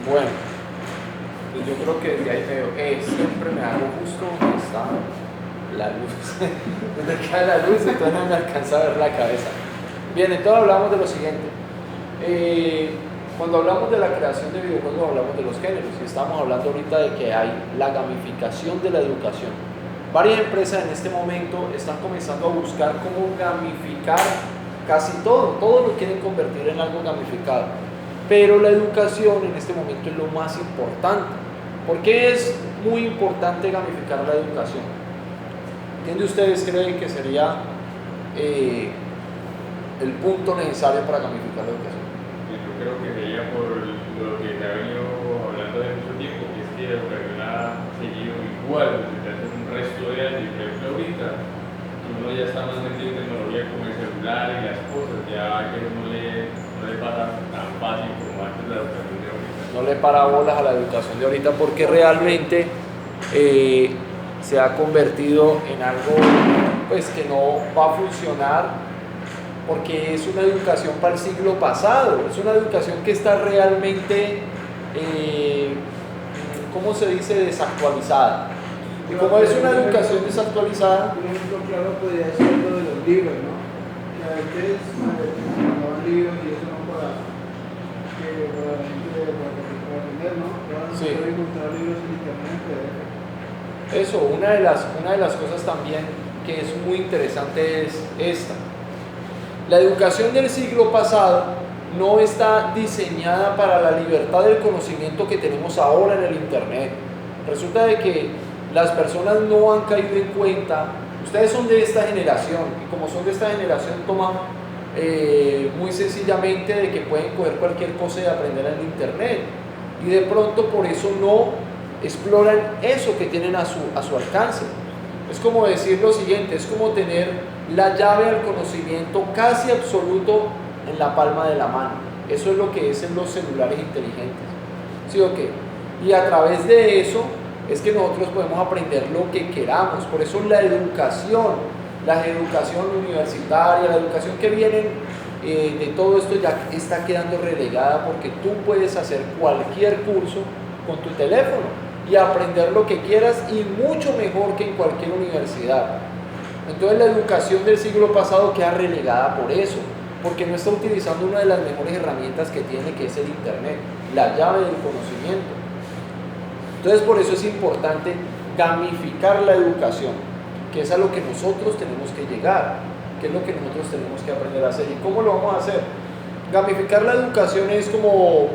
Bueno, pues yo creo que desde ahí veo, siempre me hago justo donde está la luz, donde cae la luz, entonces no me alcanza a ver la cabeza. Bien, entonces hablamos de lo siguiente. Cuando hablamos de la creación de videojuegos hablamos de los géneros y estamos hablando ahorita de que hay la gamificación de la educación. Varias empresas en este momento están comenzando a buscar cómo gamificar casi todo lo quieren convertir en algo gamificado, pero la educación en este momento es lo más importante. ¿Por qué es muy importante gamificar la educación? ¿Quién de ustedes cree que sería el punto necesario para gamificar la educación? Yo creo que sería por lo que se ha venido hablando de mucho tiempo, que es que la educación ha seguido igual desde hace un resto de años. Por ejemplo, ahorita, que uno ya está más metido en tecnología como el celular y las cosas, ya que no le pasa tan fácil como antes la educación de ahorita. No le para bolas a la educación de ahorita porque realmente se ha convertido en algo pues que no va a funcionar, porque es una educación para el siglo pasado, es una educación que está realmente, ¿cómo se dice?, desactualizada. Y como es una educación desactualizada... Un ejemplo claro podría ser lo de los libros, ¿no? Que a veces mandaban libros y eso no para la gente para aprender, ¿no? Ahora se puede encontrar libros en internet en PDF. Eso, una de las cosas también que es muy interesante es esta. La educación del siglo pasado no está diseñada para la libertad del conocimiento que tenemos ahora en el internet. Resulta de que las personas no han caído en cuenta, ustedes son de esta generación, y como son de esta generación toman muy sencillamente de que pueden coger cualquier cosa y aprender en el internet, y de pronto por eso no exploran eso que tienen a su alcance. Es como decir lo siguiente, es como tener la llave al conocimiento casi absoluto en la palma de la mano. Eso es lo que es en los celulares inteligentes, ¿sí o qué? Y a través de eso es que nosotros podemos aprender lo que queramos. Por eso la educación universitaria, la educación que viene de todo esto ya está quedando relegada, porque tú puedes hacer cualquier curso con tu teléfono y aprender lo que quieras y mucho mejor que en cualquier universidad. Entonces la educación del siglo pasado queda relegada por eso, porque no está utilizando una de las mejores herramientas que tiene, que es el internet, la llave del conocimiento. Entonces por eso es importante gamificar la educación, que es a lo que nosotros tenemos que llegar, que es lo que nosotros tenemos que aprender a hacer. ¿Y cómo lo vamos a hacer? Gamificar la educación es como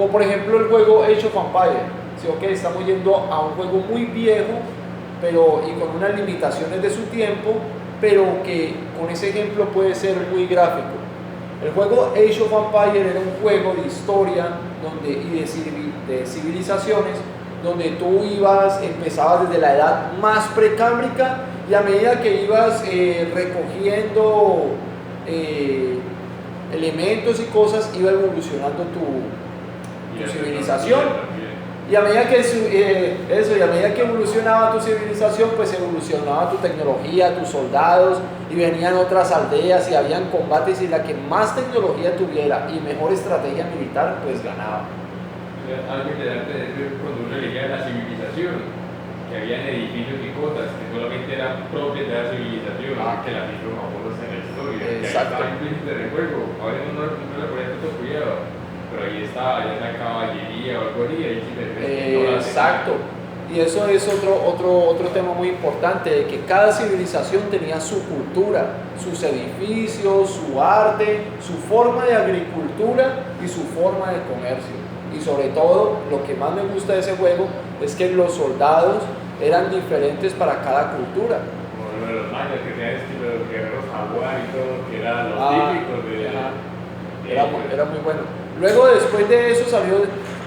por ejemplo el juego Age of Empires. ¿Sí? Okay, estamos yendo a un juego muy viejo, y con unas limitaciones de su tiempo, pero que con ese ejemplo puede ser muy gráfico. El juego Age of Empires era un juego de historia de civilizaciones, donde tú empezabas desde la edad más precámbrica, y a medida que ibas recogiendo elementos y cosas, iba evolucionando tu civilización. Y a medida que evolucionaba tu civilización, pues evolucionaba tu tecnología, tus soldados, y venían otras aldeas y habían combates, y la que más tecnología tuviera y mejor estrategia militar, pues ganaba. Algo interesante es cuando uno leía la civilización, que habían edificios y cosas que solamente eran propias de la civilización, que las hizo famosas en la historia. Exacto. Que estaba implícito en el juego, ahora no le ponía tanto cuidado. Pero ahí está, ya la caballería o algo así, ahí sí le exacto. Y eso es otro tema muy importante, de que cada civilización tenía su cultura, sus edificios, su arte, su forma de agricultura y su forma de comercio. Y sobre todo, lo que más me gusta de ese juego es que los soldados eran diferentes para cada cultura. Como lo de los mayas, que tenían estilo de los guerreros jaguar y todo, que eran los típicos de... Era muy bueno. Luego, después de eso, salió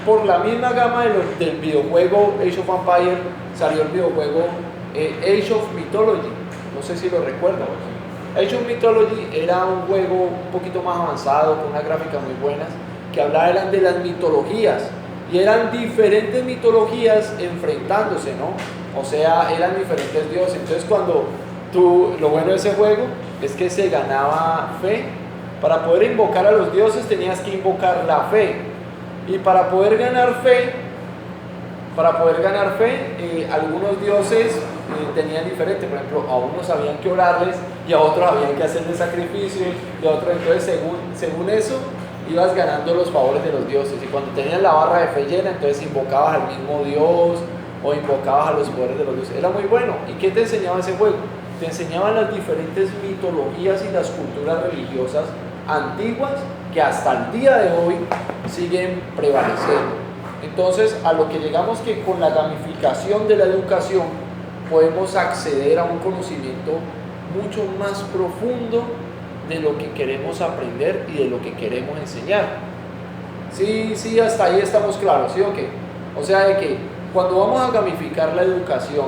por la misma gama del videojuego Age of Empires, salió el videojuego Age of Mythology. No sé si lo recuerdan. Age of Mythology era un juego un poquito más avanzado, con unas gráficas muy buenas, que hablaban de las mitologías, y eran diferentes mitologías enfrentándose, ¿no? O sea, eran diferentes dioses. Entonces, lo bueno de ese juego es que se ganaba fe. Para poder invocar a los dioses tenías que invocar la fe. Y para poder ganar fe, algunos dioses tenían diferente. Por ejemplo, a unos habían que orarles y a otros habían que hacerles sacrificios y a otros. Entonces, según eso, ibas ganando los favores de los dioses. Y cuando tenías la barra de fe llena, entonces invocabas al mismo Dios o invocabas a los poderes de los dioses. Era muy bueno. ¿Y qué te enseñaba ese juego? Te enseñaban las diferentes mitologías y las culturas religiosas antiguas que hasta el día de hoy siguen prevaleciendo. Entonces, a lo que llegamos que con la gamificación de la educación podemos acceder a un conocimiento mucho más profundo de lo que queremos aprender y de lo que queremos enseñar. Sí, hasta ahí estamos claros, ¿sí o qué? O sea, de que cuando vamos a gamificar la educación,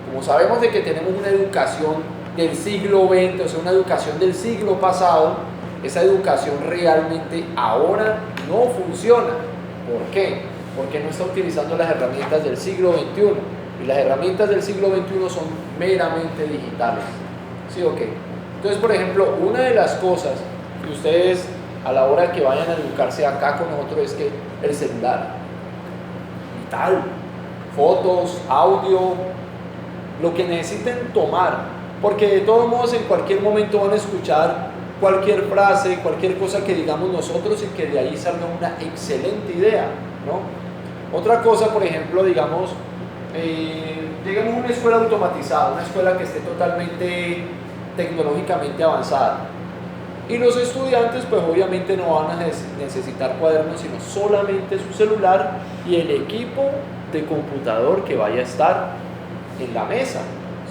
como sabemos de que tenemos una educación del siglo XX, o sea, una educación del siglo pasado, esa educación realmente ahora no funciona. ¿Por qué? Porque no está utilizando las herramientas del siglo XXI. Y las herramientas del siglo XXI son meramente digitales. ¿Sí o qué? Entonces, por ejemplo, una de las cosas que ustedes a la hora de que vayan a educarse acá con nosotros es que el celular, vital, fotos, audio, lo que necesiten tomar, porque de todos modos en cualquier momento van a escuchar cualquier frase, cualquier cosa que digamos nosotros y que de ahí salga una excelente idea, ¿no? Otra cosa, por ejemplo, digamos, digamos una escuela automatizada, una escuela que esté totalmente tecnológicamente avanzada. Y los estudiantes pues obviamente no van a necesitar cuadernos, sino solamente su celular y el equipo de computador que vaya a estar en la mesa,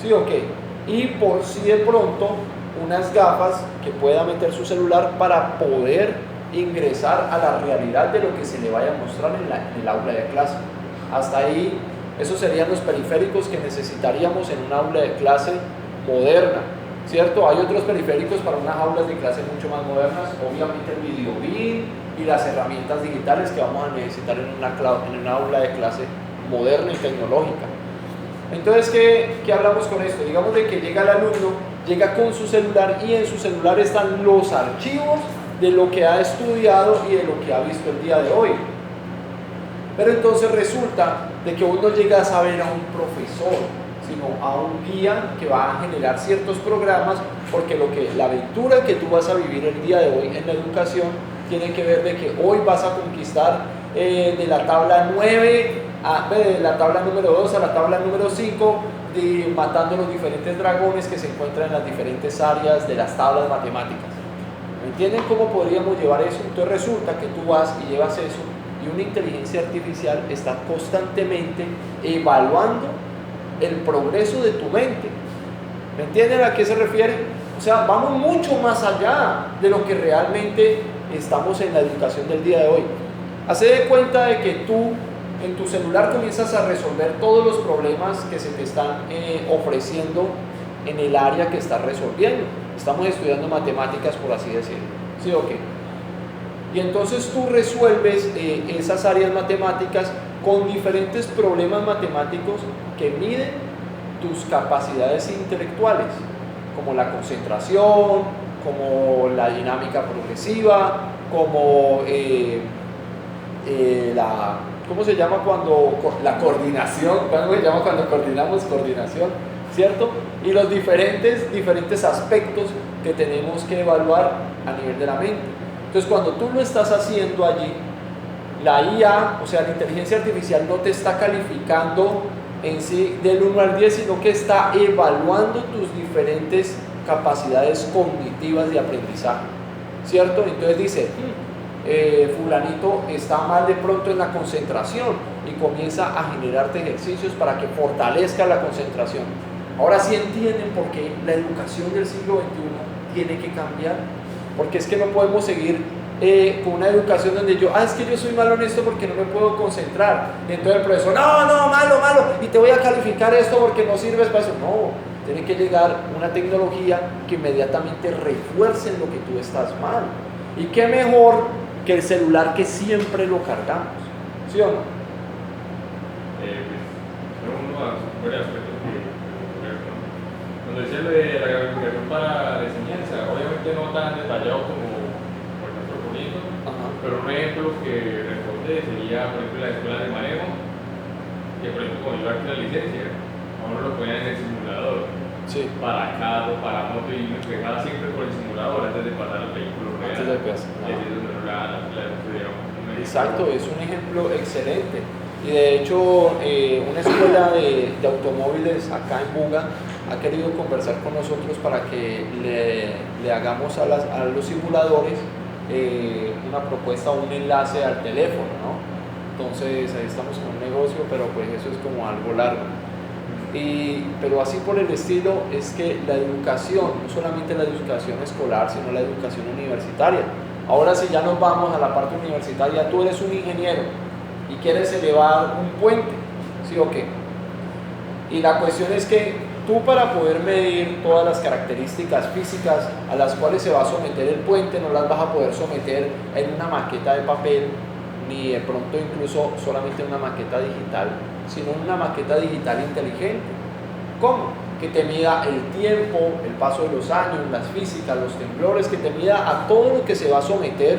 ¿sí o qué? Y por si de pronto unas gafas que pueda meter su celular para poder ingresar a la realidad de lo que se le vaya a mostrar en el aula de clase. Hasta ahí, esos serían los periféricos que necesitaríamos en un aula de clase moderna, ¿cierto? Hay otros periféricos para unas aulas de clase mucho más modernas, obviamente el videobeam y las herramientas digitales que vamos a necesitar en una aula de clase moderna y tecnológica. Entonces, ¿qué hablamos con esto? Digamos de que llega el alumno, llega con su celular y en su celular están los archivos de lo que ha estudiado y de lo que ha visto el día de hoy. Pero entonces resulta de que uno llega a saber a un profesor, sino a un guía que va a generar ciertos programas, porque la aventura que tú vas a vivir el día de hoy en la educación tiene que ver de que hoy vas a conquistar de la tabla 9, de la tabla número 2 a la tabla número 5, matando los diferentes dragones que se encuentran en las diferentes áreas de las tablas matemáticas. ¿Me entienden cómo podríamos llevar eso? Entonces resulta que tú vas y llevas eso y una inteligencia artificial está constantemente evaluando el progreso de tu mente. ¿Me entienden a qué se refiere? O sea, vamos mucho más allá de lo que realmente estamos en la educación del día de hoy. Hace de cuenta de que tú en tu celular comienzas a resolver todos los problemas que se te están ofreciendo en el área que estás resolviendo. Estamos estudiando matemáticas, por así decirlo. ¿Sí o qué? Y entonces tú resuelves esas áreas matemáticas con diferentes problemas matemáticos que miden tus capacidades intelectuales, como la concentración, como la dinámica progresiva, como ¿cómo se llama la coordinación? ¿Cómo se llama cuando coordinamos? Coordinación, ¿cierto? Y los diferentes aspectos que tenemos que evaluar a nivel de la mente. Entonces, cuando tú lo estás haciendo allí, la IA, o sea, la inteligencia artificial no te está calificando en sí del 1 al 10, sino que está evaluando tus diferentes capacidades cognitivas de aprendizaje, ¿cierto? Entonces dice, fulanito está mal de pronto en la concentración y comienza a generarte ejercicios para que fortalezca la concentración. Ahora sí entienden por qué la educación del siglo XXI tiene que cambiar, porque es que no podemos seguir con una educación donde es que yo soy malo en esto porque no me puedo concentrar. Y entonces el profesor, no, malo, y te voy a calificar esto porque no sirves para eso. No, tiene que llegar una tecnología que inmediatamente refuerce lo que tú estás mal. Y qué mejor que el celular que siempre lo cargamos, ¿sí o no? Varios aspectos que cuando decía lo de la gamificación para la enseñanza, obviamente no tan detallado como por nuestro proyecto, Pero un ejemplo que responde sería, por ejemplo, la escuela de manejo, que por ejemplo, cuando iba a la licencia, a uno lo ponían en el simulador. Sí. Para carro, para moto, y uno empezaba siempre por el simulador antes de pasar al vehículo real. Antes de pasar. Y así es donde uno la estudiamos. Exacto, es un ejemplo excelente. Y de hecho, una escuela de automóviles acá en Buga ha querido conversar con nosotros para que le hagamos a los simuladores una propuesta o un enlace al teléfono, ¿no? Entonces ahí estamos con un negocio, pero pues eso es como algo largo. Pero así por el estilo es que la educación, no solamente la educación escolar, sino la educación universitaria. Ahora si ya nos vamos a la parte universitaria, tú eres un ingeniero y quieres elevar un puente, ¿sí o qué? Y la cuestión es que tú, para poder medir todas las características físicas a las cuales se va a someter el puente, no las vas a poder someter en una maqueta de papel, ni de pronto incluso solamente en una maqueta digital, sino en una maqueta digital inteligente. ¿Cómo? Que te mida el tiempo, el paso de los años, las físicas, los temblores, que te mida a todo lo que se va a someter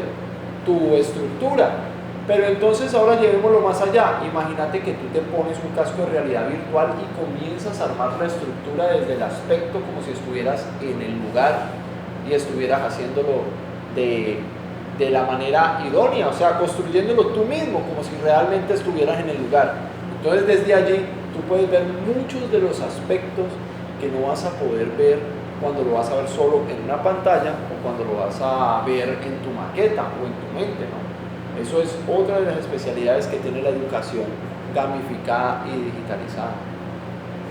tu estructura. Pero entonces ahora llevémoslo más allá. Imagínate que tú te pones un casco de realidad virtual y comienzas a armar la estructura desde el aspecto como si estuvieras en el lugar y estuvieras haciéndolo de la manera idónea, o sea, construyéndolo tú mismo como si realmente estuvieras en el lugar. Entonces desde allí tú puedes ver muchos de los aspectos que no vas a poder ver cuando lo vas a ver solo en una pantalla o cuando lo vas a ver en tu maqueta o en tu mente, ¿no? Eso es otra de las especialidades que tiene la educación gamificada y digitalizada.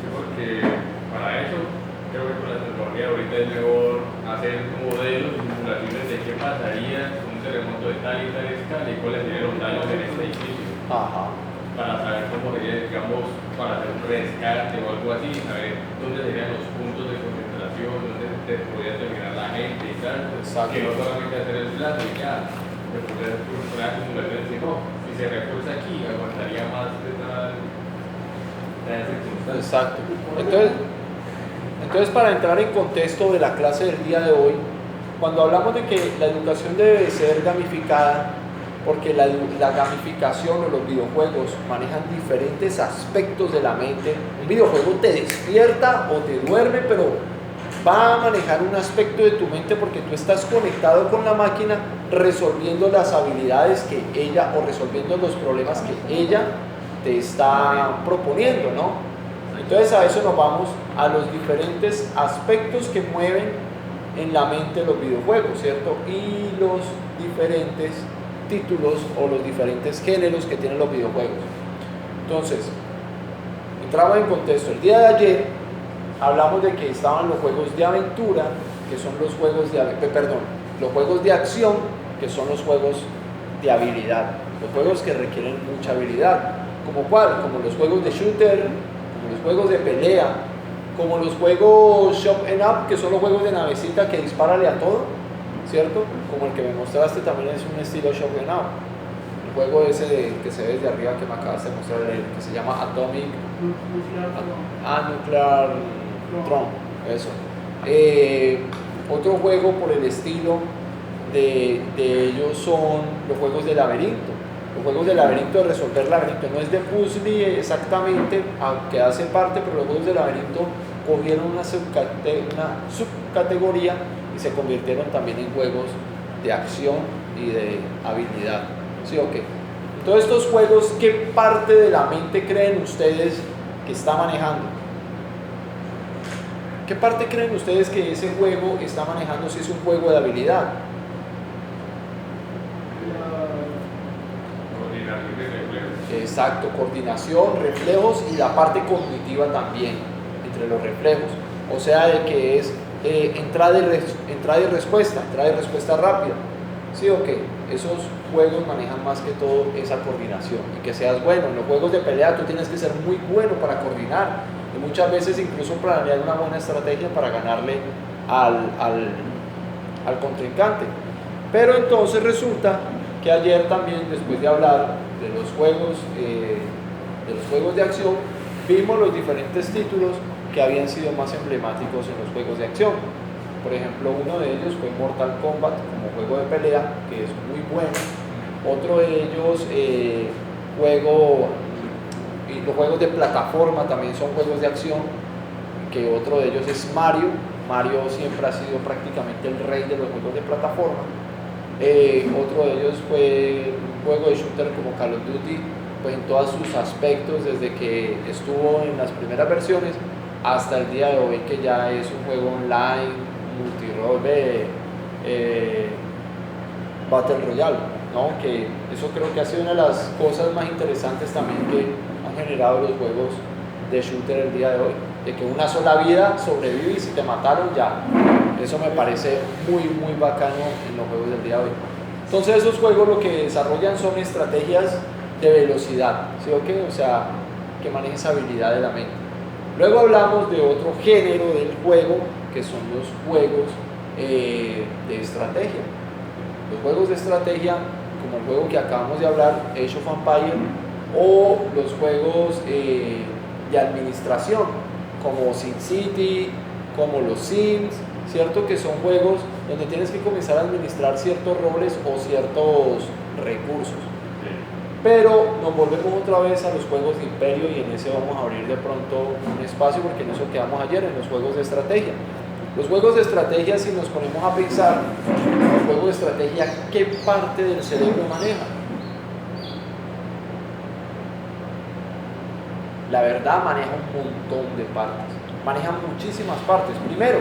Sí, porque para eso creo que con la tecnología ahorita es mejor hacer modelos y simulaciones de qué pasaría con un terremoto de tal y tal escala y cuáles serían los daños en este edificio. Ajá. Para saber cómo sería, digamos, para hacer un rescate o algo así, saber dónde serían los puntos de concentración, dónde podría terminar la gente y tal. Exacto. Que no solamente hacer el plano y ya, se podría hacer una simulación, sino si se refuerza aquí, aguantaría más de tal circunstancia. Exacto. Entonces, para entrar en contexto de la clase del día de hoy, cuando hablamos de que la educación debe ser gamificada, porque la gamificación o los videojuegos manejan diferentes aspectos de la mente. Un videojuego te despierta o te duerme, pero va a manejar un aspecto de tu mente porque tú estás conectado con la máquina resolviendo las habilidades que ella o resolviendo los problemas que ella te está proponiendo, ¿no? Entonces a eso nos vamos, a los diferentes aspectos que mueven en la mente los videojuegos, ¿cierto? Y los diferentes títulos o los diferentes géneros que tienen los videojuegos. Entonces, entramos en contexto. El día de ayer hablamos de que estaban los juegos de aventura, que son los juegos los juegos de acción, que son los juegos de habilidad, los juegos que requieren mucha habilidad. ¿Como cuál? Como los juegos de shooter, como los juegos de pelea, como los juegos shop and up, que son los juegos de navecita que dispárale a todo, ¿cierto? Como el que me mostraste también es un estilo shop and up. El juego ese que se ve desde arriba que me acabas de mostrar, que se llama Atomic Nuclear Throne, eso. Otro juego por el estilo de ellos son los juegos de laberinto. Los juegos de laberinto, de resolver laberinto, no es de puzzle exactamente, aunque hace parte, pero los juegos de laberinto cogieron una subcategoría y se convirtieron también en juegos de acción y de habilidad. ¿Sí o qué? Todos estos juegos, ¿qué parte de la mente creen ustedes que está manejando? ¿Qué parte creen ustedes que ese juego está manejando si es un juego de habilidad? Coordinación de reflejos. Exacto, coordinación, reflejos y la parte cognitiva también, entre los reflejos. O sea, de que es entrada y respuesta rápida. ¿Sí o qué? Esos juegos manejan más que todo esa coordinación y que seas bueno. En los juegos de pelea tú tienes que ser muy bueno para coordinar y muchas veces incluso planear una buena estrategia para ganarle al contrincante. Pero entonces resulta que ayer también, después de hablar de los juegos de acción, vimos los diferentes títulos que habían sido más emblemáticos en los juegos de acción. Por ejemplo, uno de ellos fue Mortal Kombat como juego de pelea, que es muy bueno, Otro de ellos, y los juegos de plataforma también son juegos de acción, que otro de ellos es Mario. Mario siempre ha sido prácticamente el rey de los juegos de plataforma. Otro de ellos fue un juego de shooter como Call of Duty, pues en todos sus aspectos, desde que estuvo en las primeras versiones hasta el día de hoy, que ya es un juego online, multirol, Battle Royale, ¿no? Que eso creo que ha sido una de las cosas más interesantes también que han generado los juegos de shooter el día de hoy, de que una sola vida sobrevive y si te mataron ya. Eso me parece muy muy bacano en los juegos del día de hoy. Entonces esos juegos lo que desarrollan son estrategias de velocidad, ¿sí o qué? O sea, que manejen esa habilidad de la mente. Luego hablamos de otro género del juego, que son los juegos de estrategia. Los juegos de estrategia, como el juego que acabamos de hablar, Age of Empires, o los juegos de administración, como SimCity, como los Sims, ¿cierto? Que son juegos donde tienes que comenzar a administrar ciertos roles o ciertos recursos. Pero nos volvemos otra vez a los juegos de imperio y en ese vamos a abrir de pronto un espacio porque en eso quedamos ayer, en los juegos de estrategia. Los juegos de estrategia, si nos ponemos a pensar, los juegos de estrategia, ¿qué parte del cerebro maneja? La verdad maneja un montón de partes, maneja muchísimas partes. Primero,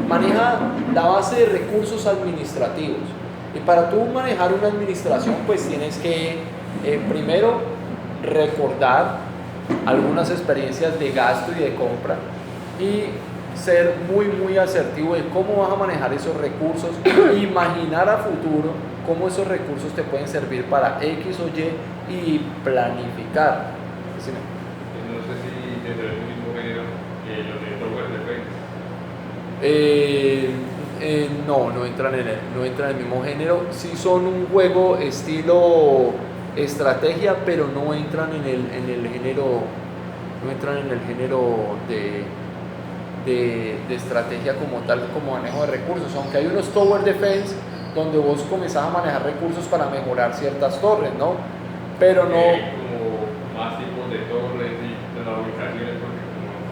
maneja la base de recursos administrativos. Y para tú manejar una administración, pues tienes que primero recordar algunas experiencias de gasto y de compra y ser muy muy asertivo de cómo vas a manejar esos recursos, imaginar a futuro cómo esos recursos te pueden servir para X o Y y planificar. ¿Sí? No sé si dentro del mismo género los de Tower Defense. No entran en el mismo género. Sí son un juego estilo estrategia, pero no entran en el género, no entran en el género de estrategia como tal, como manejo de recursos, aunque hay unos Tower Defense donde vos comenzás a manejar recursos para mejorar ciertas torres, ¿no? Pero no... como más tipos de torres y de las ubicaciones,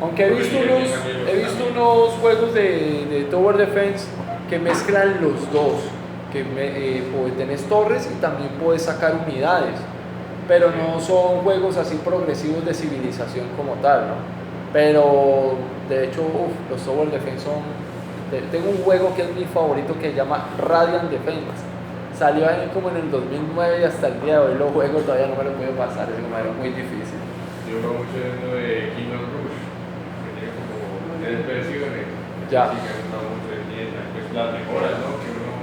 aunque he visto unos juegos de Tower Defense que mezclan los dos, que tenés torres y también puedes sacar unidades, pero no son juegos así progresivos de civilización como tal, ¿no? Pero de hecho los Tower Defense son... Tengo un juego que es mi favorito que se llama Radiant Defense. Salió ahí como en el 2009 y hasta el día de hoy lo juego, todavía no me lo puedo pasar, es muy difícil. Yo veo mucho uno de Kingdom Rush, que tiene como 3 versiones. Ya. Sí, me gusta mucho de pieza, pues las mejoras, ¿no? Que uno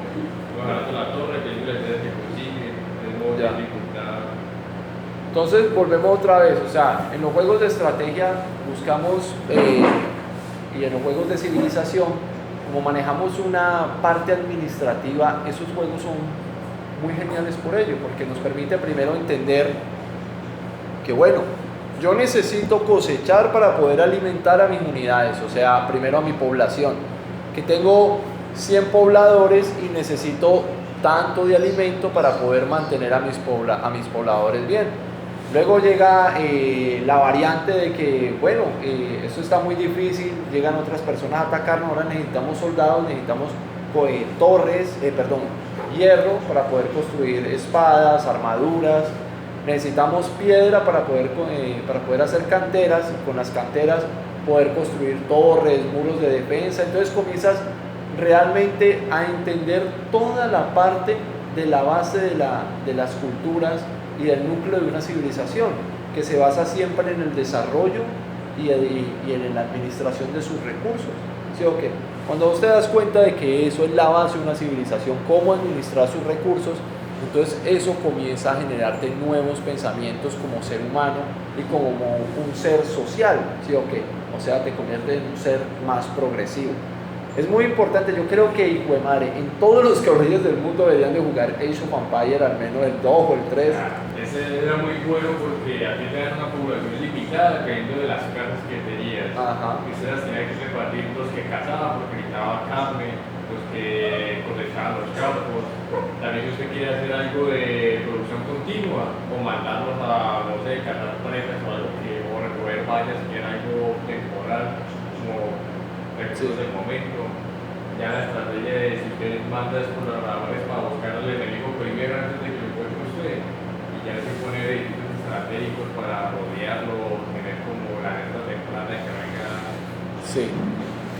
bajando la torre, que uno le que consigue, es modo de dificultad. Entonces volvemos otra vez, o sea, en los juegos de estrategia buscamos, y en los juegos de civilización, como manejamos una parte administrativa, esos juegos son muy geniales por ello, porque nos permite primero entender que bueno, yo necesito cosechar para poder alimentar a mis unidades, o sea, primero a mi población, que tengo 100 pobladores y necesito tanto de alimento para poder mantener a mis pobladores bien. Luego llega la variante de que, bueno, esto está muy difícil, llegan otras personas a atacarnos, ahora necesitamos soldados, necesitamos hierro para poder construir espadas, armaduras, necesitamos piedra para poder hacer canteras, y con las canteras poder construir torres, muros de defensa. Entonces comienzas realmente a entender toda la parte de la base de las culturas y del núcleo de una civilización, que se basa siempre en el desarrollo y en la administración de sus recursos. ¿Sí o qué? Cuando vos te das cuenta de que eso es la base de una civilización, cómo administrar sus recursos, entonces eso comienza a generarte nuevos pensamientos como ser humano y como un ser social, ¿sí o qué? O sea, te convierte en un ser más progresivo. Es muy importante, yo creo que, hijo de madre, en todos los colegios del mundo deberían de jugar Age of Empires, al menos el 2 o el 3. Ese era muy bueno porque a ti te dan una población limitada dependiendo de las casas que tenías. Ajá. Entonces tenías que repartir los que cazaban porque necesitaba carne, los que que cosechaban los campos. También si usted quiere hacer algo de producción continua o mandarlos a, no sé, cazar presas o algo que, o recoger vallas que era algo temporal, como recursos del momento. Ya la estrategia de si usted manda exploradores para buscar al enemigo primero antes de que lo encuentre usted, y ya se pone edificios estratégicos para rodearlo, tener como la alerta temprana de que venga. Sí,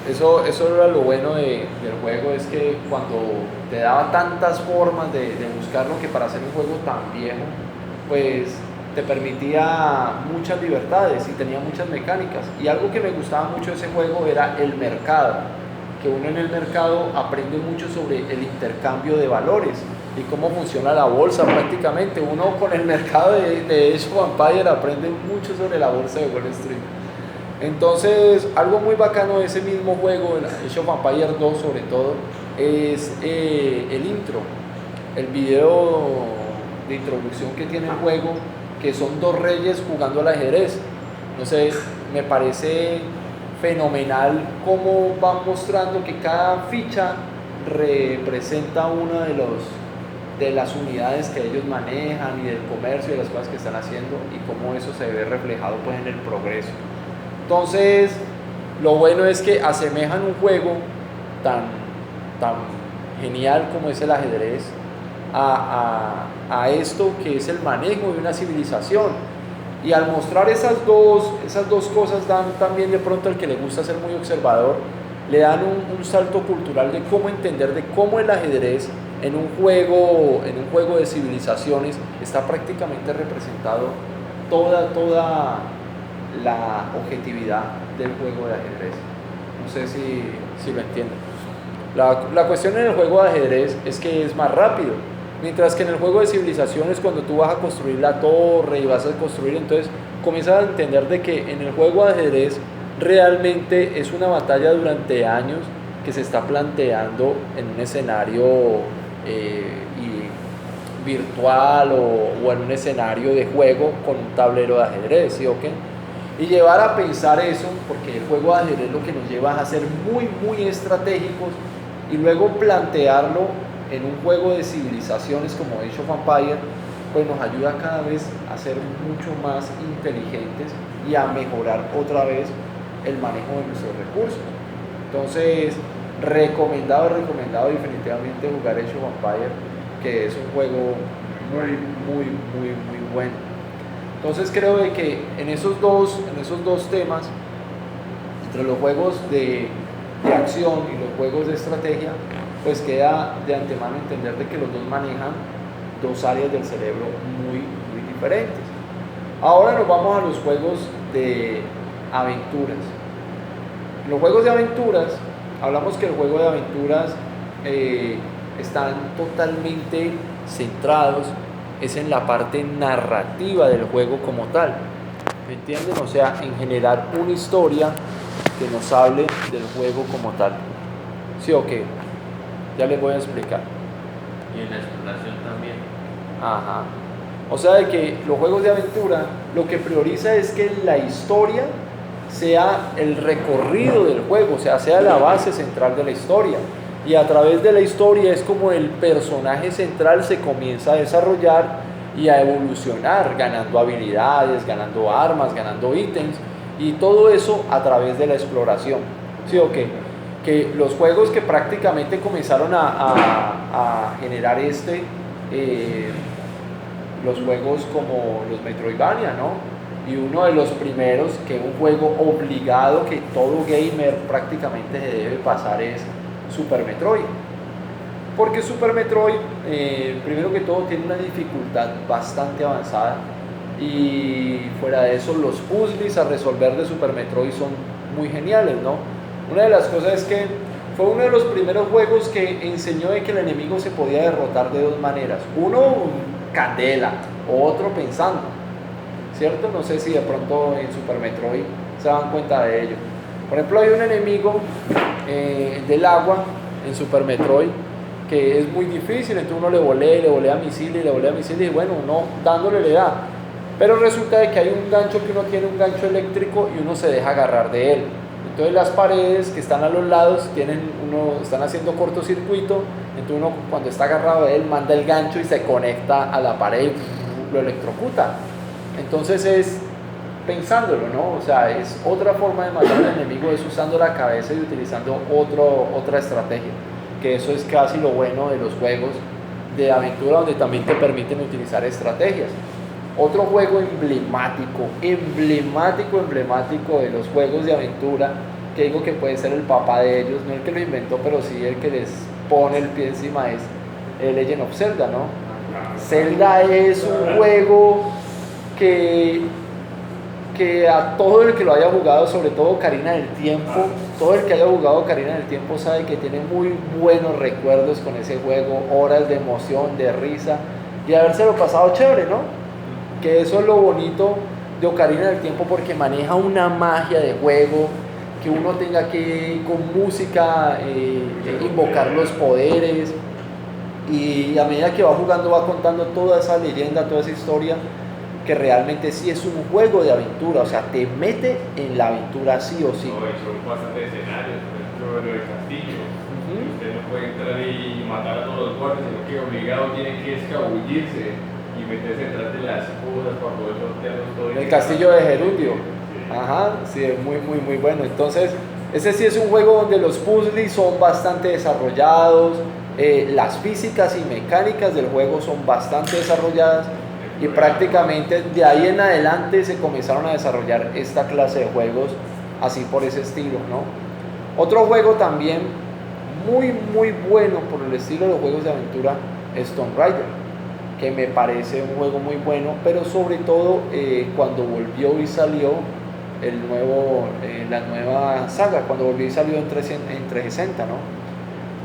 eso era lo bueno del juego, es que cuando te daba tantas formas de buscarlo, que para hacer un juego tan viejo, pues te permitía muchas libertades y tenía muchas mecánicas. Y algo que me gustaba mucho de ese juego era el mercado, que uno en el mercado aprende mucho sobre el intercambio de valores y cómo funciona la bolsa prácticamente. Uno con el mercado de Age of Empires aprende mucho sobre la bolsa de Wall Street. Entonces, algo muy bacano de ese mismo juego, el Age of Empires 2 sobre todo, es el intro, el video de introducción que tiene el juego, que son dos reyes jugando al ajedrez. No sé, me parece fenomenal cómo van mostrando que cada ficha representa una de las unidades que ellos manejan y del comercio y de las cosas que están haciendo, y cómo eso se ve reflejado pues en el progreso. Entonces, lo bueno es que asemejan un juego tan genial como es el ajedrez a esto que es el manejo de una civilización. Y al mostrar esas dos cosas, dan también de pronto al que le gusta ser muy observador, le dan un salto cultural de cómo entender de cómo el ajedrez en un juego de civilizaciones está prácticamente representado toda la objetividad del juego de ajedrez. No sé si lo entienden. La cuestión en el juego de ajedrez es que es más rápido, mientras que en el juego de civilizaciones, cuando tú vas a construir la torre y vas a construir, entonces comienzas a entender de que en el juego de ajedrez realmente es una batalla durante años que se está planteando en un escenario virtual o en un escenario de juego con un tablero de ajedrez, ¿sí o qué? Y llevar a pensar eso, porque el juego de ajedrez lo que nos lleva a ser muy estratégicos y luego plantearlo en un juego de civilizaciones como Age of Empires, pues nos ayuda cada vez a ser mucho más inteligentes y a mejorar otra vez el manejo de nuestros recursos. Entonces, recomendado definitivamente jugar Age of Empires, que es un juego muy bueno. Entonces creo de que en esos dos temas, entre los juegos de acción y los juegos de estrategia, pues queda de antemano entender de que los dos manejan dos áreas del cerebro muy diferentes. Ahora nos vamos a los juegos de aventuras. En los juegos de aventuras, hablamos que el juego de aventuras están totalmente centrados es en la parte narrativa del juego como tal, ¿me entienden? O sea, en generar una historia que nos hable del juego como tal. ¿Sí o qué? Ya les voy a explicar. Y en la exploración también. Ajá. O sea, de que los juegos de aventura lo que prioriza es que la historia sea el recorrido del juego, o sea la base central de la historia. Y a través de la historia es como el personaje central se comienza a desarrollar y a evolucionar, ganando habilidades, ganando armas, ganando ítems, y todo eso a través de la exploración. ¿Sí o qué? Que los juegos que prácticamente comenzaron a generar los juegos como los Metroidvania, ¿no? Y uno de los primeros, que es un juego obligado que todo gamer prácticamente se debe pasar, es Super Metroid. Porque Super Metroid, primero que todo, tiene una dificultad bastante avanzada, y fuera de eso, los puzzles a resolver de Super Metroid son muy geniales, ¿no? Una de las cosas es que fue uno de los primeros juegos que enseñó de que el enemigo se podía derrotar de dos maneras. Uno, candela, otro pensando, ¿cierto? No sé si de pronto en Super Metroid se dan cuenta de ello. Por ejemplo, hay un enemigo del agua en Super Metroid que es muy difícil, entonces uno le volea misiles, y bueno, uno dándole le da. Pero resulta de que hay un gancho que uno tiene, un gancho eléctrico, y uno se deja agarrar de él. Entonces las paredes que están a los lados están haciendo cortocircuito, entonces uno cuando está agarrado de él manda el gancho y se conecta a la pared y lo electrocuta. Entonces es pensándolo, ¿no? O sea, es otra forma de matar al enemigo, es usando la cabeza y utilizando otra estrategia, que eso es casi lo bueno de los juegos de aventura, donde también te permiten utilizar estrategias. Otro juego emblemático de los juegos de aventura, que digo que puede ser el papá de ellos, no el que lo inventó, pero sí el que les pone el pie encima, es el Legend of Zelda, ¿no? Zelda es un juego que a todo el que lo haya jugado, sobre todo Ocarina del Tiempo, todo el que haya jugado Ocarina del Tiempo sabe que tiene muy buenos recuerdos con ese juego, horas de emoción, de risa y habérselo pasado chévere, ¿no? Que eso es lo bonito de Ocarina del Tiempo, porque maneja una magia de juego, que uno tenga que con música invocar los poderes, y a medida que va jugando va contando toda esa leyenda, toda esa historia, que realmente sí es un juego de aventura, o sea, te mete en la aventura sí o sí. No, y son bastantes escenarios, por ejemplo, lo del castillo. Usted no puede entrar y matar a todos los guardias, sino que obligado tiene que escabullirse y meterse detrás de las cosas para poder sortearlos todo. El castillo de Gerundio. Sí. Ajá, sí, es muy bueno. Entonces, ese sí es un juego donde los puzzles son bastante desarrollados, las físicas y mecánicas del juego son bastante desarrolladas, y prácticamente de ahí en adelante se comenzaron a desarrollar esta clase de juegos así por ese estilo, ¿no? Otro juego también muy bueno por el estilo de los juegos de aventura es Tomb Raider, que me parece un juego muy bueno, pero sobre todo cuando volvió y salió la nueva saga, cuando volvió y salió en 360, ¿no?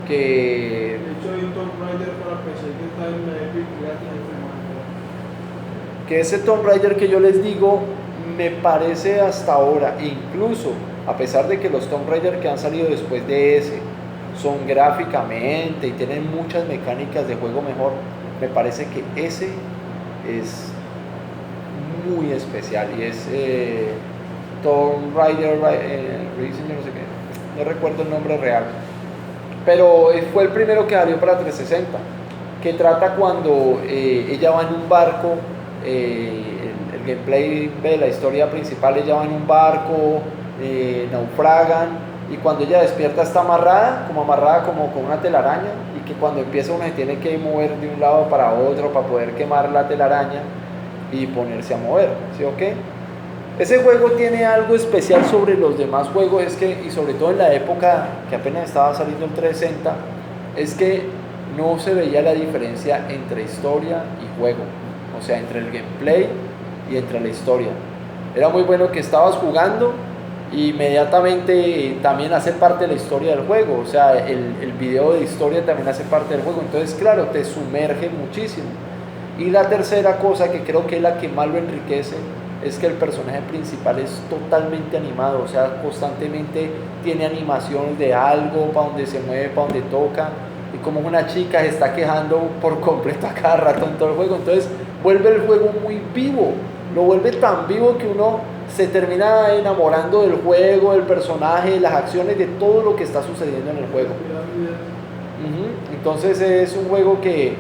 Que De hecho hay un Tomb Raider para PC que está en la Epic gratis. que ese Tomb Raider que yo les digo me parece hasta ahora, incluso a pesar de que los Tomb Raider que han salido después de ese son gráficamente y tienen muchas mecánicas de juego mejor, me parece que ese es muy especial, y es Tomb Raider Rising, no sé qué, no recuerdo el nombre real, pero fue el primero que salió para 360, que trata cuando ella va en un barco. El gameplay de la historia principal, ella va en un barco, naufragan, y cuando ella despierta está amarrada como con una telaraña, y que cuando empieza uno se tiene que mover de un lado para otro para poder quemar la telaraña y ponerse a mover, ¿sí o qué? Ese juego tiene algo especial sobre los demás juegos, es que, y sobre todo en la época que apenas estaba saliendo el 360, es que no se veía la diferencia entre historia y juego. O sea, entre el gameplay y entre la historia. Era muy bueno que estabas jugando y inmediatamente también hace parte de la historia del juego. O sea, el video de historia también hace parte del juego. Entonces, claro, te sumerge muchísimo. Y la tercera cosa, que creo que es la que más lo enriquece, es que el personaje principal es totalmente animado. O sea, constantemente tiene animaciones de algo, para donde se mueve, para donde toca. Y como una chica se está quejando por completo a cada rato en todo el juego. Entonces vuelve el juego muy vivo, lo vuelve tan vivo que uno se termina enamorando del juego, del personaje, de las acciones, de todo lo que está sucediendo en el juego. Entonces es un juego que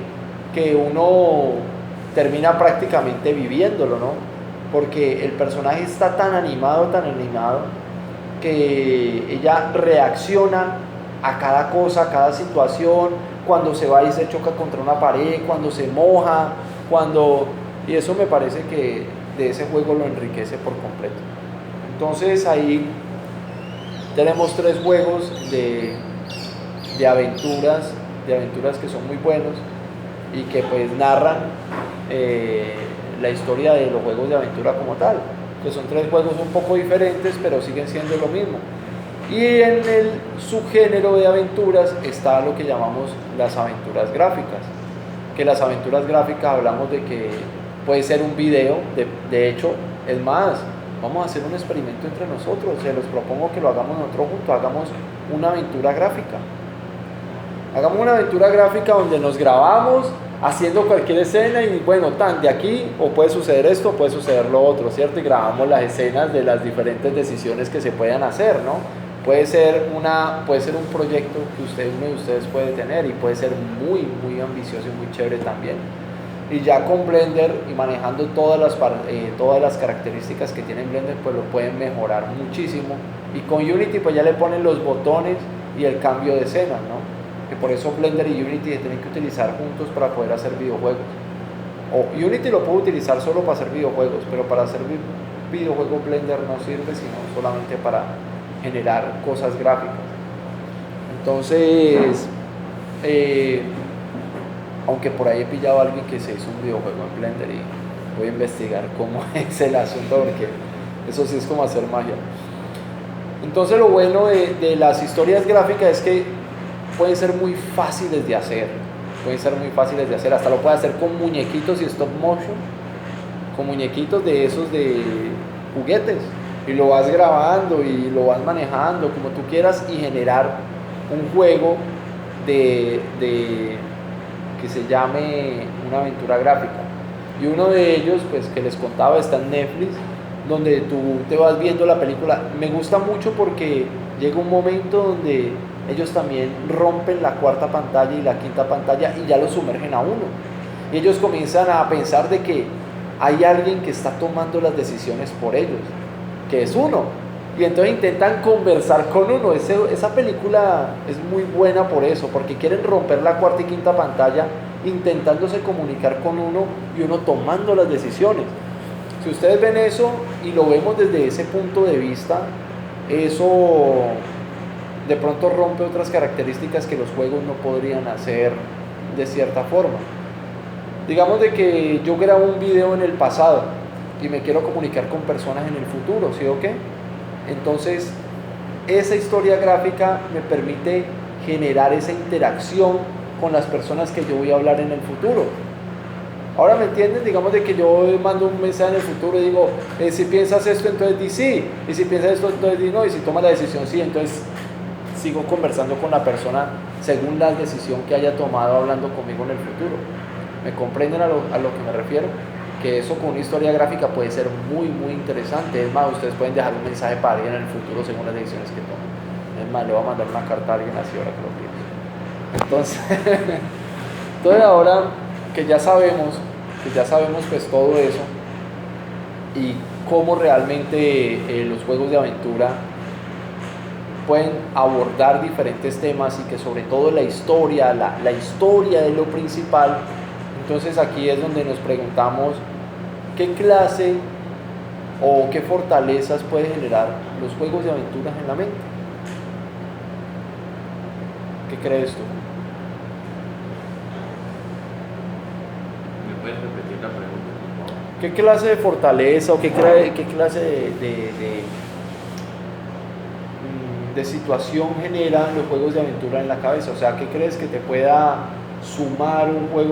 uno termina prácticamente viviéndolo, ¿no? Porque el personaje está tan animado, que ella reacciona a cada cosa, a cada situación, cuando se va y se choca contra una pared, cuando se moja, y eso me parece que de ese juego lo enriquece por completo. Entonces ahí tenemos 3 juegos de aventuras que son muy buenos y que pues narran la historia de los juegos de aventura como tal, que son 3 juegos un poco diferentes, pero siguen siendo lo mismo. Y en el subgénero de aventuras está lo que llamamos las aventuras gráficas, que las aventuras gráficas hablamos de que puede ser un video, de hecho, es más, vamos a hacer un experimento entre nosotros, se los propongo que lo hagamos nosotros juntos, hagamos una aventura gráfica donde nos grabamos haciendo cualquier escena y bueno, tan de aquí o puede suceder esto o puede suceder lo otro, ¿cierto? Y grabamos las escenas de las diferentes decisiones que se puedan hacer, ¿no? Puede ser un proyecto que uno de ustedes puede tener y puede ser muy, muy ambicioso y muy chévere también. Y ya con Blender y manejando todas las características que tiene Blender, pues lo pueden mejorar muchísimo. Y con Unity pues ya le ponen los botones y el cambio de escena, ¿no? Que por eso Blender y Unity se tienen que utilizar juntos para poder hacer videojuegos. O Unity lo puede utilizar solo para hacer videojuegos, pero para hacer videojuegos Blender no sirve sino solamente para generar cosas gráficas. Entonces, aunque por ahí he pillado a alguien que se hizo un videojuego en Blender y voy a investigar cómo es el asunto porque eso sí es como hacer magia. Entonces lo bueno de las historias gráficas es que pueden ser muy fáciles de hacer, hasta lo puedes hacer con muñequitos y stop motion, con muñequitos de esos de juguetes, y lo vas grabando y lo vas manejando como tú quieras y generar un juego que se llame una aventura gráfica. Y uno de ellos, pues que les contaba, está en Netflix, donde tú te vas viendo la película. Me gusta mucho porque llega un momento donde ellos también rompen la cuarta pantalla y la quinta pantalla y ya lo sumergen a uno. Y ellos comienzan a pensar de que hay alguien que está tomando las decisiones por ellos, que es uno. Y entonces intentan conversar con uno. Esa película es muy buena por eso, porque quieren romper la cuarta y quinta pantalla intentándose comunicar con uno y uno tomando las decisiones. Si ustedes ven eso y lo vemos desde ese punto de vista, eso de pronto rompe otras características que los juegos no podrían hacer de cierta forma. Digamos de que yo grabo un video en el pasado y me quiero comunicar con personas en el futuro, ¿sí o qué? Entonces, esa historia gráfica me permite generar esa interacción con las personas que yo voy a hablar en el futuro. Ahora, ¿me entienden? Digamos de que yo mando un mensaje en el futuro y digo, si piensas esto, entonces di sí, y si piensas esto, entonces di no, y si tomas la decisión sí, entonces sigo conversando con la persona según la decisión que haya tomado hablando conmigo en el futuro. ¿Me comprenden a lo que me refiero? Que eso con una historia gráfica puede ser muy, muy interesante. Es más, ustedes pueden dejar un mensaje para alguien en el futuro según las decisiones que tomen. Es más, le voy a mandar una carta a alguien así ahora que lo pienso. Entonces ahora que ya sabemos pues todo eso y cómo realmente los juegos de aventura pueden abordar diferentes temas y que sobre todo la historia es lo principal. Entonces aquí es donde nos preguntamos qué clase o qué fortalezas puede generar los juegos de aventuras en la mente. ¿Qué crees tú? ¿Me puedes repetir la pregunta, por favor? ¿Qué clase de fortaleza o qué clase de situación generan los juegos de aventura en la cabeza? O sea, ¿qué crees que te pueda sumar un juego